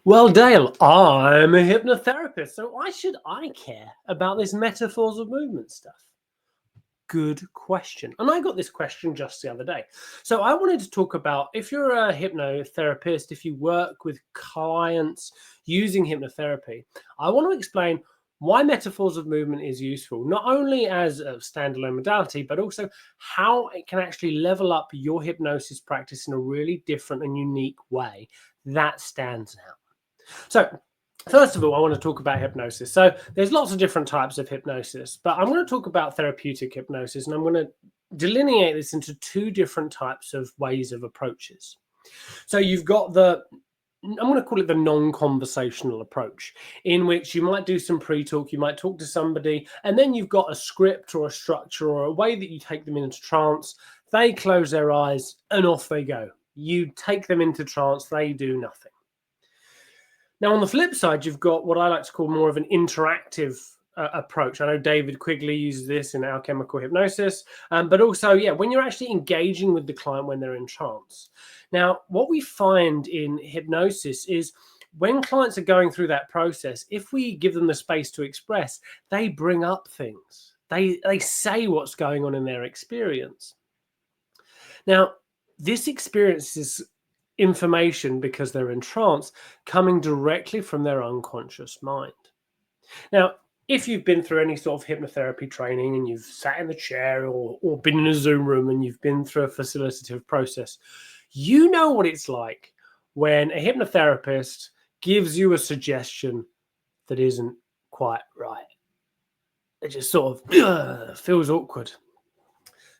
Well, Dale, I'm a hypnotherapist, so why should I care about this metaphors of movement stuff? Good question. And I got this question just the other day. So I wanted to talk about if you're a hypnotherapist, if you work with clients using hypnotherapy, I want to explain why metaphors of movement is useful, not only as a standalone modality, but also how it can actually level up your hypnosis practice in a really different and unique way that stands out. So, first of all, I want to talk about hypnosis. So, there's lots of different types of hypnosis, but I'm going to talk about therapeutic hypnosis, and I'm going to delineate this into two different types of ways of approaches. So, you've got I'm going to call it the non-conversational approach, in which you might do some pre-talk, you might talk to somebody, and then you've got a script or a structure or a way that you take them into trance. They close their eyes and off they go. You take them into trance, they do nothing. Now, on the flip side, you've got what I like to call more of an interactive approach. I know David Quigley uses this in alchemical hypnosis, but also, yeah, when you're actually engaging with the client when they're in trance. Now, what we find in hypnosis is when clients are going through that process, if we give them the space to express, they bring up things. They say what's going on in their experience. Now, this experience is information, because they're in trance, coming directly from their unconscious mind. Now, if you've been through any sort of hypnotherapy training and you've sat in the chair or been in a Zoom room and you've been through a facilitative process, you know what it's like when a hypnotherapist gives you a suggestion that isn't quite right. It just sort of feels awkward.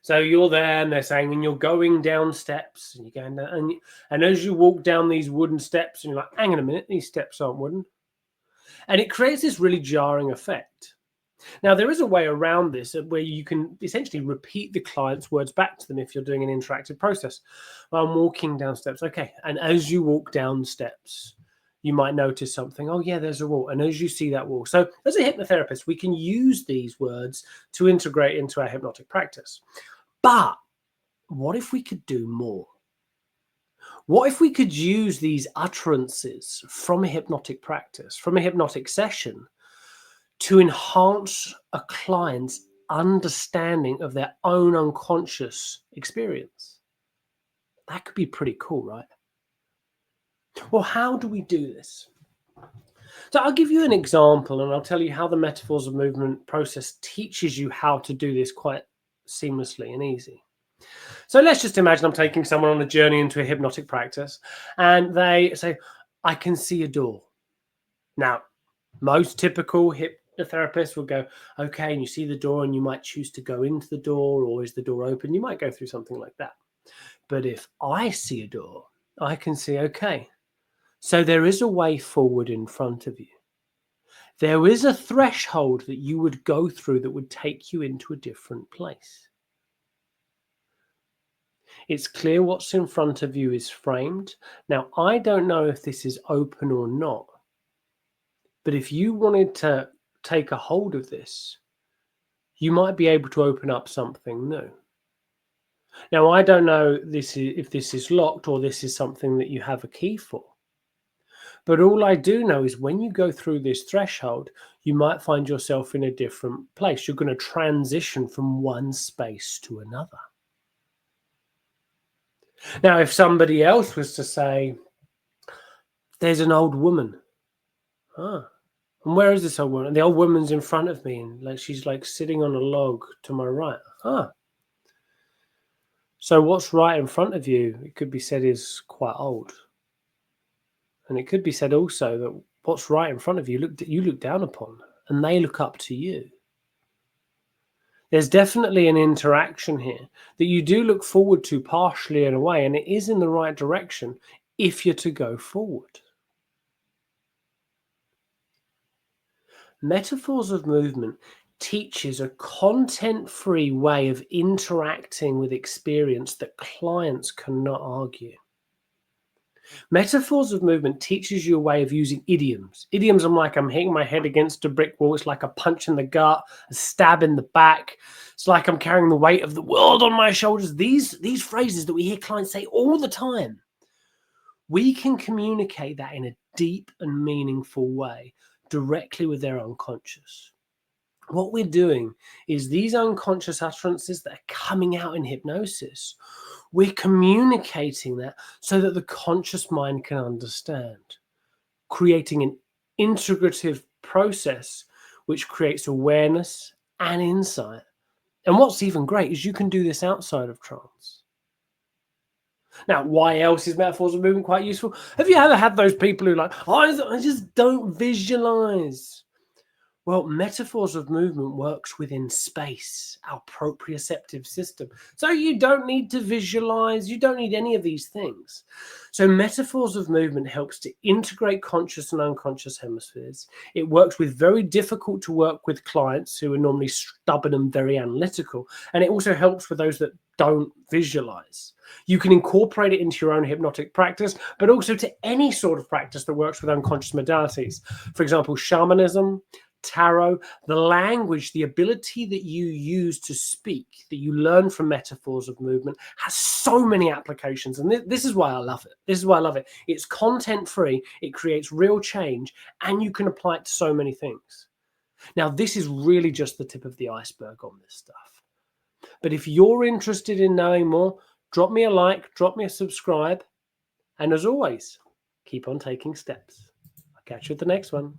So you're there and they're saying, and you're going down steps and you're going down, and as you walk down these wooden steps, and you're like, hang on a minute, these steps aren't wooden. And it creates this really jarring effect. Now, there is a way around this where you can essentially repeat the client's words back to them if you're doing an interactive process. Well, I'm walking down steps. Okay. And as you walk down steps, you might notice something. Oh, yeah, there's a wall. And as you see that wall. So as a hypnotherapist, we can use these words to integrate into our hypnotic practice. But what if we could do more? What if we could use these utterances from a hypnotic practice, from a hypnotic session, to enhance a client's understanding of their own unconscious experience? That could be pretty cool, right? Well, how do we do this? So I'll give you an example and I'll tell you how the metaphors of movement process teaches you how to do this quite seamlessly and easy. So let's just imagine I'm taking someone on a journey into a hypnotic practice and they say, I can see a door. Now, most typical hypnotherapists will go, okay, and you see the door and you might choose to go into the door, or is the door open? You might go through something like that. But if I see a door, I can see, okay, so there is a way forward in front of you. There is a threshold that you would go through that would take you into a different place. It's clear what's in front of you is framed. Now, I don't know if this is open or not, but if you wanted to take a hold of this, you might be able to open up something new. Now, I don't know if this is locked or this is something that you have a key for. But all I do know is when you go through this threshold, you might find yourself in a different place. You're going to transition from one space to another. Now, if somebody else was to say, there's an old woman. And where is this old woman? And the old woman's in front of me, and she's like sitting on a log to my right. So what's right in front of you, it could be said, is quite old. And it could be said also that what's right in front of you, you look down upon, and they look up to you. There's definitely an interaction here that you do look forward to partially in a way, and it is in the right direction if you're to go forward. Metaphors of movement teaches a content-free way of interacting with experience that clients cannot argue. Metaphors of movement teaches you a way of using idioms. Idioms are like I'm hitting my head against a brick wall. It's like a punch in the gut, a stab in the back. It's like I'm carrying the weight of the world on my shoulders. These phrases that we hear clients say all the time. we can communicate that in a deep and meaningful way directly with their unconscious. What we're doing is these unconscious utterances that are coming out in hypnosis, we're communicating that so that the conscious mind can understand, creating an integrative process which creates awareness and insight. And what's even great is you can do this outside of trance. Now, why else is metaphors of movement quite useful? Have you ever had those people who are like, oh, I just don't visualize? Well, metaphors of movement works within space, our proprioceptive system. So you don't need to visualize, you don't need any of these things. So metaphors of movement helps to integrate conscious and unconscious hemispheres. It works with very difficult to work with clients who are normally stubborn and very analytical. And it also helps with those that don't visualize. You can incorporate it into your own hypnotic practice, but also to any sort of practice that works with unconscious modalities. For example, shamanism, tarot, the language, the ability that you use to speak, that you learn from metaphors of movement, has so many applications. And this is why I love it. This is why I love it. It's content free, it creates real change, and you can apply it to so many things. Now, this is really just the tip of the iceberg on this stuff. But if you're interested in knowing more, drop me a like, drop me a subscribe, and as always, keep on taking steps. I'll catch you at the next one.